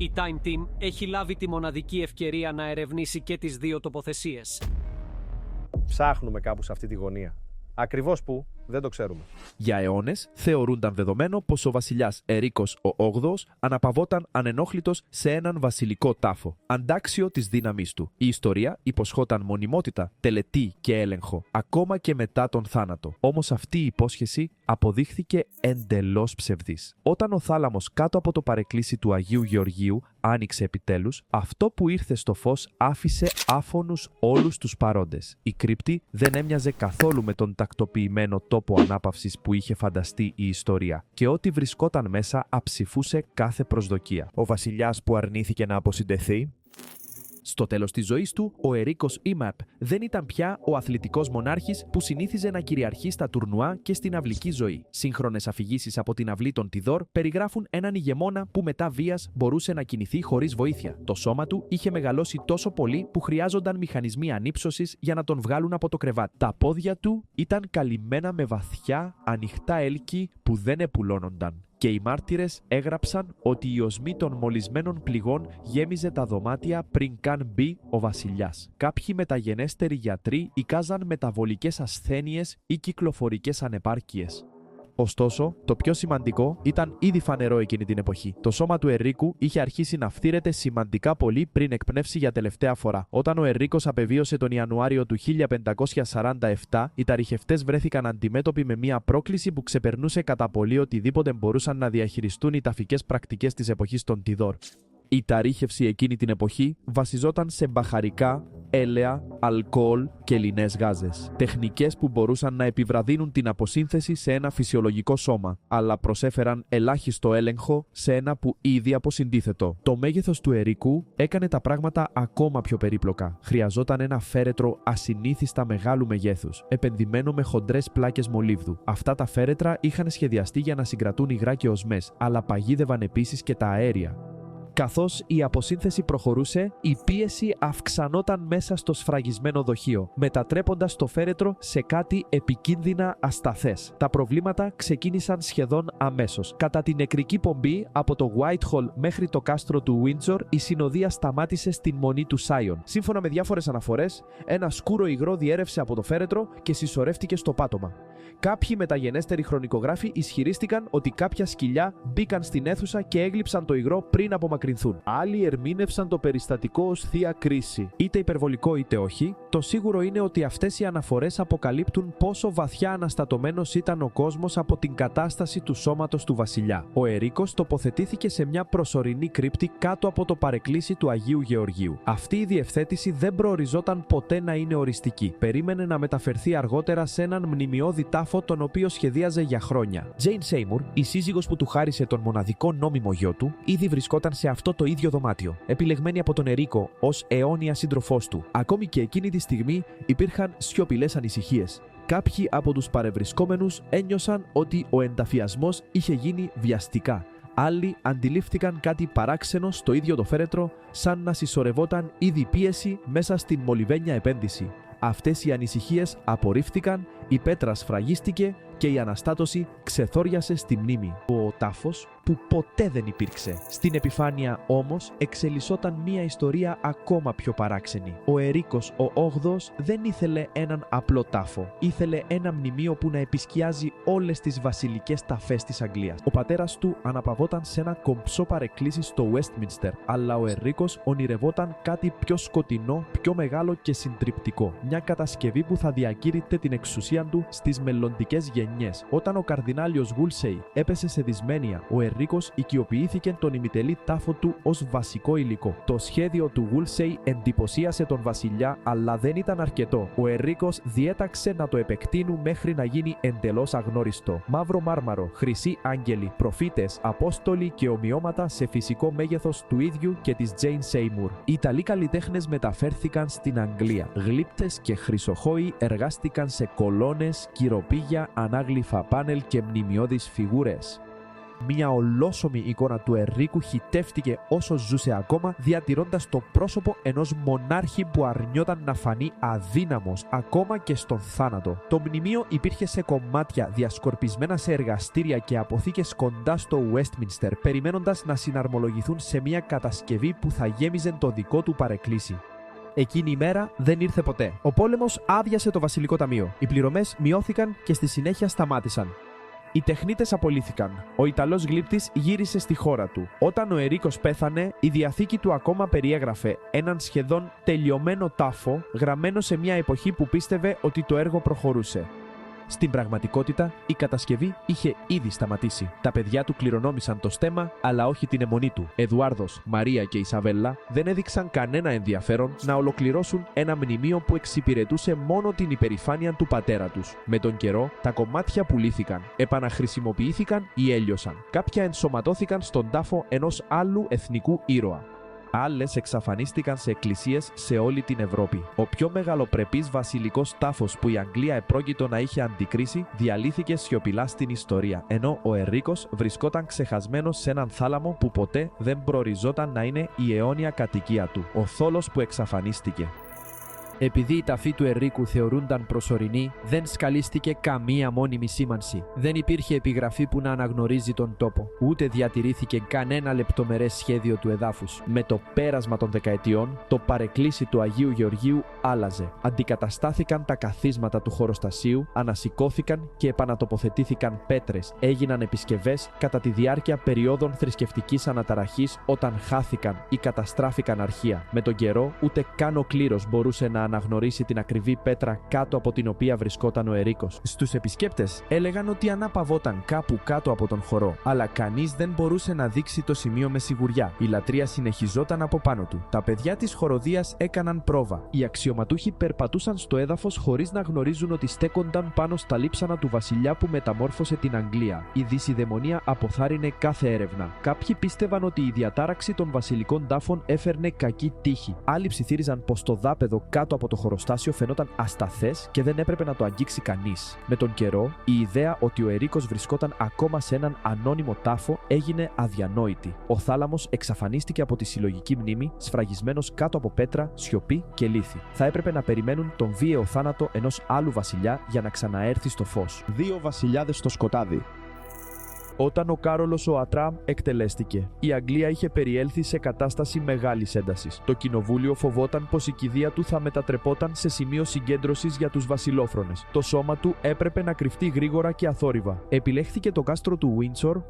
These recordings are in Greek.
Η Time Team έχει λάβει τη μοναδική ευκαιρία να ερευνήσει και τις δύο τοποθεσίες. Ψάχνουμε κάπου σε αυτή τη γωνία. Ακριβώς πού, δεν το ξέρουμε. Για αιώνες θεωρούνταν δεδομένο πως ο βασιλιάς Ερίκος ο 8ος αναπαυόταν ανενόχλητος σε έναν βασιλικό τάφο, αντάξιο της δύναμής του. Η ιστορία υποσχόταν μονιμότητα, τελετή και έλεγχο, ακόμα και μετά τον θάνατο. Όμως αυτή η υπόσχεση αποδείχθηκε εντελώς ψευδής. Όταν ο θάλαμος κάτω από το παρεκκλήσι του Αγίου Γεωργίου άνοιξε επιτέλους, αυτό που ήρθε στο φως άφησε άφωνους όλους τους παρόντες. Η κρύπτη δεν έμοιαζε καθόλου με τον τακτοποιημένο τόπο ανάπαυσης που είχε φανταστεί η ιστορία και ό,τι βρισκόταν μέσα αψηφούσε κάθε προσδοκία. Ο βασιλιάς που αρνήθηκε να αποσυντεθεί. Στο τέλος της ζωής του, ο Ερίκος Ήμαπ δεν ήταν πια ο αθλητικός μονάρχης που συνήθιζε να κυριαρχεί στα τουρνουά και στην αυλική ζωή. Σύγχρονες αφηγήσεις από την αυλή των Τιδόρ περιγράφουν έναν ηγεμόνα που μετά βίας μπορούσε να κινηθεί χωρίς βοήθεια. Το σώμα του είχε μεγαλώσει τόσο πολύ που χρειάζονταν μηχανισμοί ανύψωσης για να τον βγάλουν από το κρεβάτι. Τα πόδια του ήταν καλυμμένα με βαθιά, ανοιχτά έλκη που δεν επουλώνονταν. Και οι μάρτυρες έγραψαν ότι η οσμή των μολυσμένων πληγών γέμιζε τα δωμάτια πριν καν μπει ο βασιλιάς. Κάποιοι μεταγενέστεροι γιατροί εικάζαν μεταβολικές ασθένειες ή κυκλοφορικές ανεπάρκειες. Ωστόσο, το πιο σημαντικό ήταν ήδη φανερό εκείνη την εποχή. Το σώμα του Ερίκου είχε αρχίσει να φθήρεται σημαντικά πολύ πριν εκπνεύσει για τελευταία φορά. Όταν ο Ερίκος απεβίωσε τον Ιανουάριο του 1547, οι ταριχευτές βρέθηκαν αντιμέτωποι με μια πρόκληση που ξεπερνούσε κατά πολύ οτιδήποτε μπορούσαν να διαχειριστούν οι ταφικές πρακτικές της εποχής των Τιδόρ. Η ταρύχευση εκείνη την εποχή βασιζόταν σε μπαχαρικά, έλαια, αλκοόλ και λινές γάζες. Τεχνικές που μπορούσαν να επιβραδύνουν την αποσύνθεση σε ένα φυσιολογικό σώμα, αλλά προσέφεραν ελάχιστο έλεγχο σε ένα που ήδη αποσυντίθετο. Το μέγεθος του Ερίκου έκανε τα πράγματα ακόμα πιο περίπλοκα. Χρειαζόταν ένα φέρετρο ασυνήθιστα μεγάλου μεγέθους, επενδυμένο με χοντρές πλάκες μολύβδου. Αυτά τα φέρετρα είχαν σχεδιαστεί για να συγκρατούν υγρά και οσμές, αλλά παγίδευαν επίσης και τα αέρια. Καθώς η αποσύνθεση προχωρούσε, η πίεση αυξανόταν μέσα στο σφραγισμένο δοχείο, μετατρέποντας το φέρετρο σε κάτι επικίνδυνα ασταθές. Τα προβλήματα ξεκίνησαν σχεδόν αμέσως. Κατά την νεκρική πομπή από το Whitehall μέχρι το κάστρο του Windsor, η συνοδεία σταμάτησε στην μονή του Σάιον. Σύμφωνα με διάφορες αναφορές, ένα σκούρο υγρό διέρευσε από το φέρετρο και συσσωρεύτηκε στο πάτωμα. Κάποιοι μεταγενέστεροι χρονικογράφοι ισχυρίστηκαν ότι κάποια σκυλιά μπήκαν στην αίθουσα και έγλειψαν το υγρό πριν απομακρυνθούν. Άλλοι ερμήνευσαν το περιστατικό ως θεία κρίση. Είτε υπερβολικό είτε όχι, το σίγουρο είναι ότι αυτές οι αναφορές αποκαλύπτουν πόσο βαθιά αναστατωμένος ήταν ο κόσμος από την κατάσταση του σώματος του βασιλιά. Ο Ερίκος τοποθετήθηκε σε μια προσωρινή κρύπτη κάτω από το παρεκκλήσι του Αγίου Γεωργίου. Αυτή η διευθέτηση δεν προοριζόταν ποτέ να είναι οριστική. Περίμενε να μεταφερθεί αργότερα σε έναν μνημειώδη τάφο τον οποίο σχεδίαζε για χρόνια. Τζέιν Σέιμουρ, η σύζυγος που του χάρισε τον μοναδικό νόμιμο γιο του, ήδη βρισκόταν σε αυτό το ίδιο δωμάτιο, επιλεγμένη από τον Ερίκο ως αιώνια σύντροφός του. Ακόμη και εκείνη τη στιγμή υπήρχαν σιωπηλές ανησυχίες. Κάποιοι από τους παρευρισκόμενους ένιωσαν ότι ο ενταφιασμός είχε γίνει βιαστικά. Άλλοι αντιλήφθηκαν κάτι παράξενο στο ίδιο το φέρετρο, σαν να συσσωρευόταν ήδη πίεση μέσα στην μολυβένια επένδυση. Αυτές οι ανησυχίες απορρίφθηκαν, η πέτρα σφραγίστηκε και η αναστάτωση ξεθόριασε στη μνήμη. Ο τάφος που ποτέ δεν υπήρξε. Στην επιφάνεια όμως εξελισσόταν μία ιστορία ακόμα πιο παράξενη. Ο Ερίκος ο 8ος δεν ήθελε έναν απλό τάφο. Ήθελε ένα μνημείο που να επισκιάζει όλες τις βασιλικές ταφές της Αγγλίας. Ο πατέρας του αναπαυόταν σε ένα κομψό παρεκκλήσι στο Westminster, αλλά ο Ερίκος ονειρευόταν κάτι πιο σκοτεινό, πιο μεγάλο και συντριπτικό. Μια κατασκευή που θα διακήρυτε την εξουσία του στις μελλοντικές γενιές. Όταν ο καρδινάλιος Woolsey έπεσε σε δυσμένεια, ο Ερίκος οικειοποιήθηκε τον ημιτελή τάφο του ως βασικό υλικό. Το σχέδιο του Woolsey εντυπωσίασε τον βασιλιά, αλλά δεν ήταν αρκετό. Ο Ερίκος διέταξε να το επεκτείνουν μέχρι να γίνει εντελώς αγνώριστο. Μαύρο μάρμαρο, χρυσοί άγγελοι, προφήτες, απόστολοι και ομοιώματα σε φυσικό μέγεθος του ίδιου και της Τζέιν Σέιμουρ. Οι Ιταλοί καλλιτέχνες μεταφέρθηκαν στην Αγγλία. Γλύπτες και χρυσοχόοι εργάστηκαν σε κολόνες, κυροπήγια, ανάγλυφα πάνελ και μνημειώδεις φιγούρες. Μια ολόσωμη εικόνα του Ενρίκου χυτεύτηκε όσο ζούσε ακόμα, διατηρώντας το πρόσωπο ενός μονάρχη που αρνιόταν να φανεί αδύναμος ακόμα και στον θάνατο. Το μνημείο υπήρχε σε κομμάτια, διασκορπισμένα σε εργαστήρια και αποθήκες κοντά στο Westminster, περιμένοντας να συναρμολογηθούν σε μια κατασκευή που θα γέμιζε το δικό του παρεκκλήσι. Εκείνη η μέρα δεν ήρθε ποτέ. Ο πόλεμος άδειασε το βασιλικό ταμείο. Οι πληρωμές μειώθηκαν και στη συνέχεια σταμάτησαν. Οι τεχνίτες απολύθηκαν. Ο Ιταλός γλύπτης γύρισε στη χώρα του. Όταν ο Ερίκος πέθανε, η διαθήκη του ακόμα περιέγραφε έναν σχεδόν τελειωμένο τάφο, γραμμένο σε μια εποχή που πίστευε ότι το έργο προχωρούσε. Στην πραγματικότητα, η κατασκευή είχε ήδη σταματήσει. Τα παιδιά του κληρονόμησαν το στέμμα, αλλά όχι την αιμονή του. Εδουάρδος, Μαρία και Ισαβέλα δεν έδειξαν κανένα ενδιαφέρον να ολοκληρώσουν ένα μνημείο που εξυπηρετούσε μόνο την υπερηφάνεια του πατέρα τους. Με τον καιρό, τα κομμάτια πουλήθηκαν, επαναχρησιμοποιήθηκαν ή έλειωσαν. Κάποια ενσωματώθηκαν στον τάφο ενός άλλου εθνικού ήρωα. Άλλες εξαφανίστηκαν σε εκκλησίες σε όλη την Ευρώπη. Ο πιο μεγαλοπρεπής βασιλικός τάφος που η Αγγλία επρόκειτο να είχε αντικρίσει διαλύθηκε σιωπηλά στην ιστορία, ενώ ο Ενρίκος βρισκόταν ξεχασμένος σε έναν θάλαμο που ποτέ δεν προοριζόταν να είναι η αιώνια κατοικία του, ο θόλος που εξαφανίστηκε. Επειδή η ταφή του Ενρίκου θεωρούνταν προσωρινή, δεν σκαλίστηκε καμία μόνιμη σήμανση. Δεν υπήρχε επιγραφή που να αναγνωρίζει τον τόπο. Ούτε διατηρήθηκε κανένα λεπτομερές σχέδιο του εδάφους. Με το πέρασμα των δεκαετιών, το παρεκκλήσι του Αγίου Γεωργίου άλλαζε. Αντικαταστάθηκαν τα καθίσματα του χωροστασίου, ανασηκώθηκαν και επανατοποθετήθηκαν πέτρες. Έγιναν επισκευές κατά τη διάρκεια περιόδων θρησκευτικής αναταραχής, όταν χάθηκαν ή καταστράφηκαν αρχεία. Με τον καιρό, ούτε καν ο κλήρος μπορούσε να αναγνωρίσει την ακριβή πέτρα κάτω από την οποία βρισκόταν ο Ερίκος. Στους επισκέπτες έλεγαν ότι ανάπαυόταν κάπου κάτω από τον χορό, αλλά κανείς δεν μπορούσε να δείξει το σημείο με σιγουριά. Η λατρεία συνεχιζόταν από πάνω του. Τα παιδιά της χοροδίας έκαναν πρόβα. Οι αξιωματούχοι περπατούσαν στο έδαφος χωρίς να γνωρίζουν ότι στέκονταν πάνω στα λείψανα του βασιλιά που μεταμόρφωσε την Αγγλία. Η δυσιδαιμονία αποθάρρυνε κάθε έρευνα. Κάποιοι πίστευαν ότι η διατάραξη των βασιλικών τάφων έφερνε κακή τύχη. Άλλοι ψιθύριζαν πως το δάπεδο κάτω από το χωροστάσιο φαινόταν ασταθές και δεν έπρεπε να το αγγίξει κανείς. Με τον καιρό, η ιδέα ότι ο Ερίκος βρισκόταν ακόμα σε έναν ανώνυμο τάφο έγινε αδιανόητη. Ο θάλαμος εξαφανίστηκε από τη συλλογική μνήμη, σφραγισμένος κάτω από πέτρα, σιωπή και λίθη. Θα έπρεπε να περιμένουν τον βίαιο θάνατο ενός άλλου βασιλιά για να ξαναέρθει στο φως. 2 βασιλιάδες στο σκοτάδι. Όταν ο Κάρολος ο Ατράμ εκτελέστηκε, η Αγγλία είχε περιέλθει σε κατάσταση μεγάλης έντασης. Το κοινοβούλιο φοβόταν πως η κηδεία του θα μετατρεπόταν σε σημείο συγκέντρωσης για τους βασιλόφρονες. Το σώμα του έπρεπε να κρυφτεί γρήγορα και αθόρυβα. Επιλέχθηκε το κάστρο του Windsor,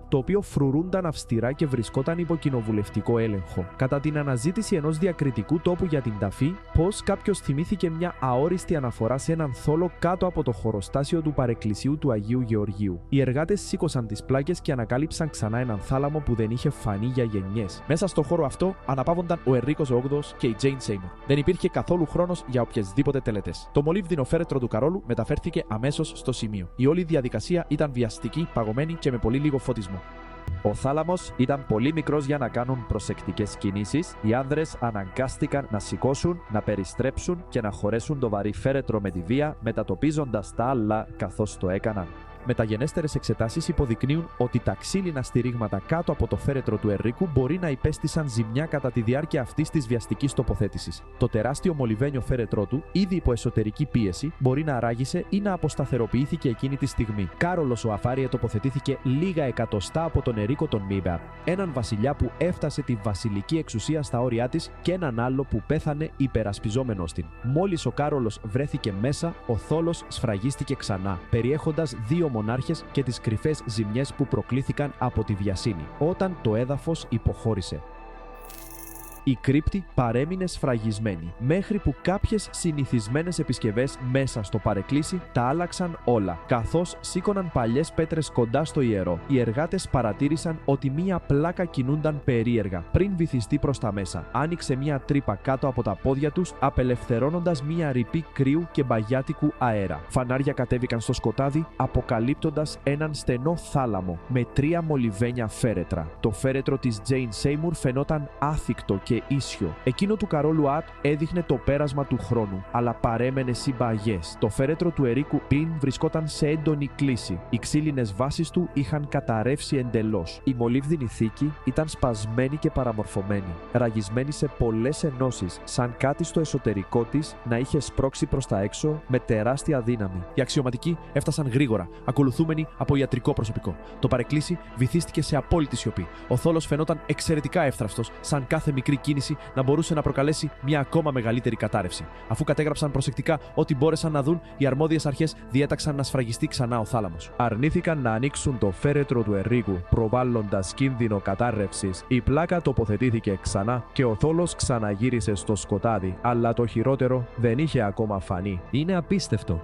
το οποίο φρουρούνταν αυστηρά και βρισκόταν υπό κοινοβουλευτικό έλεγχο. Κατά την αναζήτηση ενός διακριτικού τόπου για την ταφή, κάποιος θυμήθηκε μια αόριστη αναφορά σε έναν θόλο κάτω από το χωροστάσιο του παρεκκλησίου του Αγίου Γεωργίου. Οι εργάτες σήκωσαν τις πλάκες και ανακάλυψαν ξανά έναν θάλαμο που δεν είχε φανεί για γενιές. Μέσα στο χώρο αυτό αναπαύονταν ο Ενρίκος ο 8ος και η Τζέιν Σέιμουρ. Δεν υπήρχε καθόλου χρόνος για οποιασδήποτε τελετές. Το μολύβδινο φέρετρο του Καρόλου μεταφέρθηκε αμέσως στο σημείο. Η όλη διαδικασία ήταν βιαστική, παγωμένη και με πολύ λίγο φωτισμό. Ο θάλαμος ήταν πολύ μικρός για να κάνουν προσεκτικές κινήσεις. Οι άνδρες αναγκάστηκαν να σηκώσουν, να περιστρέψουν και να χωρέσουν το βαρύ φέρετρο με τη βία, μετατοπίζοντας τα άλλα καθώς το έκαναν. Μεταγενέστερες εξετάσεις υποδεικνύουν ότι τα ξύλινα στηρίγματα κάτω από το φέρετρο του Ενρίκου μπορεί να υπέστησαν ζημιά κατά τη διάρκεια αυτής της βιαστικής τοποθέτησης. Το τεράστιο μολυβένιο φέρετρό του, ήδη υπό εσωτερική πίεση, μπορεί να ράγισε ή να αποσταθεροποιήθηκε εκείνη τη στιγμή. Κάρολος ο Αφάριε τοποθετήθηκε λίγα εκατοστά από τον Ερίκο τον Μίμπεαρ, έναν βασιλιά που έφτασε τη βασιλική εξουσία στα όρια της και έναν άλλο που πέθανε υπερασπιζόμενος την. Μόλις ο Κάρολος βρέθηκε μέσα, ο θόλος σφραγίστηκε ξανά, περιέχοντας 2 μονάρχες και τις κρυφές ζημιές που προκλήθηκαν από τη βιασύνη, όταν το έδαφος υποχώρησε. Η κρύπτη παρέμεινε σφραγισμένη, μέχρι που κάποιες συνηθισμένες επισκευές μέσα στο παρεκκλήσι τα άλλαξαν όλα. Καθώς σήκωναν παλιές πέτρες κοντά στο ιερό, οι εργάτες παρατήρησαν ότι μία πλάκα κινούνταν περίεργα. Πριν βυθιστεί προς τα μέσα, άνοιξε μία τρύπα κάτω από τα πόδια τους, απελευθερώνοντας μία ρηπή κρύου και μπαγιάτικου αέρα. Φανάρια κατέβηκαν στο σκοτάδι, αποκαλύπτοντας έναν στενό θάλαμο με 3 μολυβένια φέρετρα. Το φέρετρο της Τζέιν Σέιμουρ φαινόταν άθικτο και και ίσιο. Εκείνο του Καρόλου Ατ έδειχνε το πέρασμα του χρόνου, αλλά παρέμενε συμπαγές. Το φέρετρο του Ερίκου πριν βρισκόταν σε έντονη κλίση. Οι ξύλινες βάσεις του είχαν καταρρεύσει εντελώς. Η μολύβδινη θήκη ήταν σπασμένη και παραμορφωμένη, ραγισμένη σε πολλές ενώσεις, σαν κάτι στο εσωτερικό της να είχε σπρώξει προς τα έξω με τεράστια δύναμη. Οι αξιωματικοί έφτασαν γρήγορα, ακολουθούμενοι από ιατρικό προσωπικό. Το παρεκκλήσι βυθίστηκε σε απόλυτη σιωπή. Ο θόλος φαινόταν εξαιρετικά εύθραυστος, σαν κάθε μικρή κίνηση να μπορούσε να προκαλέσει μια ακόμα μεγαλύτερη κατάρρευση. Αφού κατέγραψαν προσεκτικά ό,τι μπόρεσαν να δουν, οι αρμόδιες αρχές διέταξαν να σφραγιστεί ξανά ο θάλαμος. Αρνήθηκαν να ανοίξουν το φέρετρο του Ερίκου, προβάλλοντας κίνδυνο κατάρρευσης. Η πλάκα τοποθετήθηκε ξανά και ο θόλος ξαναγύρισε στο σκοτάδι, αλλά το χειρότερο δεν είχε ακόμα φανεί. Είναι απίστευτο.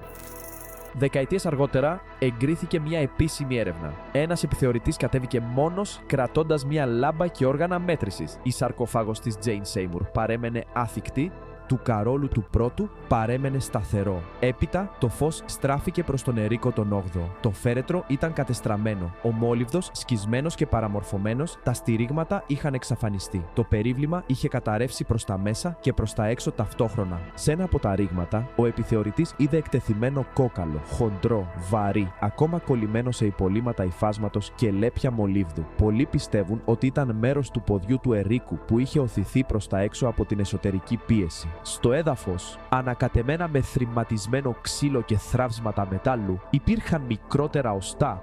Δεκαετίες αργότερα εγκρίθηκε μια επίσημη έρευνα. Ένας επιθεωρητής κατέβηκε μόνος κρατώντας μια λάμπα και όργανα μέτρησης. Η σαρκοφάγος της Τζέιν Σέιμουρ παρέμενε άθικτη, του Καρόλου του Πρώτου παρέμενε σταθερό. Έπειτα το φως στράφηκε προς τον Ερίκο τον 8ο. Το φέρετρο ήταν κατεστραμμένο, ο μόλιβδος σκισμένος και παραμορφωμένος, τα στηρίγματα είχαν εξαφανιστεί. Το περίβλημα είχε καταρρεύσει προς τα μέσα και προς τα έξω ταυτόχρονα. Σε ένα από τα ρήγματα, ο επιθεωρητής είδε εκτεθειμένο κόκαλο, χοντρό, βαρύ, ακόμα κολλημένο σε υπολείμματα υφάσματος και λέπια μολύβδου. Πολλοί πιστεύουν ότι ήταν μέρος του ποδιού του Ερίκου που είχε οθηθεί προς τα έξω από την εσωτερική πίεση. Στο έδαφος, ανακατεμένα με θρηματισμένο ξύλο και θραύσματα μετάλλου, υπήρχαν μικρότερα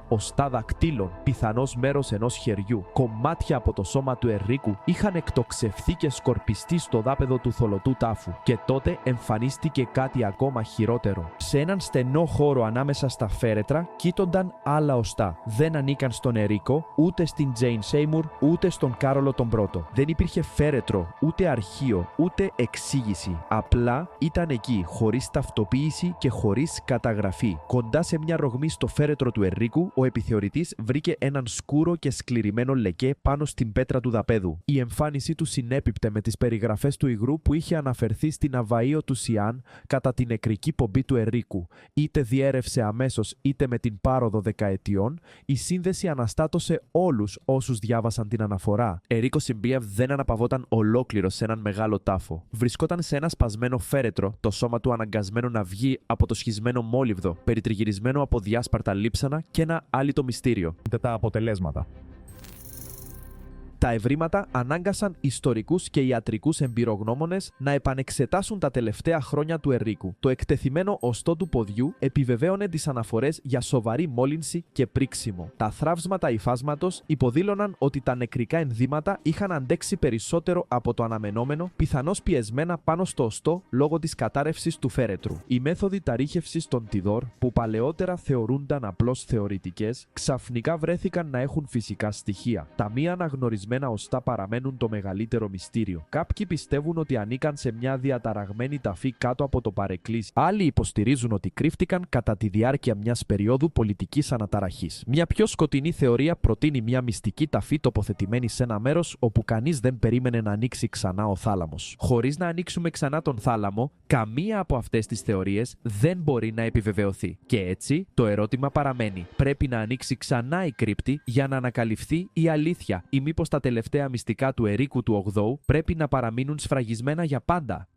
οστά δακτύλων, πιθανώς μέρος ενός χεριού. Κομμάτια από το σώμα του Ερίκου είχαν εκτοξευθεί και σκορπιστεί στο δάπεδο του θολωτού τάφου. Και τότε εμφανίστηκε κάτι ακόμα χειρότερο. Σε έναν στενό χώρο ανάμεσα στα φέρετρα κοίτονταν άλλα οστά. Δεν ανήκαν στον Ερίκο, ούτε στην Τζέιν Σέιμουρ, ούτε στον Κάρολο τον Πρώτο. Δεν υπήρχε φέρετρο, ούτε αρχείο, ούτε εξήγηση. Απλά ήταν εκεί, χωρίς ταυτοποίηση και χωρίς καταγραφή. Κοντά σε μια ρογμή στο φέρετρο του Ερίκου, ο επιθεωρητής βρήκε έναν σκούρο και σκληρημένο λεκέ πάνω στην πέτρα του δαπέδου. Η εμφάνισή του συνέπιπτε με τις περιγραφές του υγρού που είχε αναφερθεί στην Αβαΐο του Σιάν κατά την νεκρική πομπή του Ερίκου. Είτε διέρευσε αμέσως είτε με την πάροδο δεκαετιών, η σύνδεση αναστάτωσε όλους όσους διάβασαν την αναφορά. Ερίκο Σιμπίευ δεν αναπαυόταν ολόκληρο σε έναν μεγάλο τάφο. Βρισκόταν σε ένα σπασμένο φέρετρο, το σώμα του αναγκασμένο να βγει από το σχισμένο μόλιβδο, περιτριγυρισμένο από διάσπαρτα λείψανα και ένα άλυτο μυστήριο. Τα αποτελέσματα. Τα ευρήματα ανάγκασαν ιστορικούς και ιατρικούς εμπειρογνώμονες να επανεξετάσουν τα τελευταία χρόνια του Ερίκου. Το εκτεθειμένο οστό του ποδιού επιβεβαίωνε τις αναφορές για σοβαρή μόλυνση και πρίξιμο. Τα θραύσματα υφάσματος υποδήλωναν ότι τα νεκρικά ενδύματα είχαν αντέξει περισσότερο από το αναμενόμενο, πιθανώς πιεσμένα πάνω στο οστό λόγω της κατάρρευσης του φέρετρου. Οι μέθοδοι ταρίχευσης των Τιδόρ, που παλαιότερα θεωρούνταν απλώς θεωρητικές, ξαφνικά βρέθηκαν να έχουν φυσικά στοιχεία. Τα μη αναγνωρισμένα οστά παραμένουν το μεγαλύτερο μυστήριο. Κάποιοι πιστεύουν ότι ανήκαν σε μια διαταραγμένη ταφή κάτω από το παρεκκλήσι. Άλλοι υποστηρίζουν ότι κρύφτηκαν κατά τη διάρκεια μιας περίοδου πολιτικής αναταραχής. Μια πιο σκοτεινή θεωρία προτείνει μια μυστική ταφή τοποθετημένη σε ένα μέρος όπου κανείς δεν περίμενε να ανοίξει ξανά ο θάλαμος. Χωρίς να ανοίξουμε ξανά τον θάλαμο, καμία από αυτές τις θεωρίες δεν μπορεί να επιβεβαιωθεί. Και έτσι το ερώτημα παραμένει. Πρέπει να ανοίξει ξανά η κρύπτη για να ανακαλυφθεί η αλήθεια, ή μήπως τα τελευταία μυστικά του Ερίκου του 8ου πρέπει να παραμείνουν σφραγισμένα για πάντα.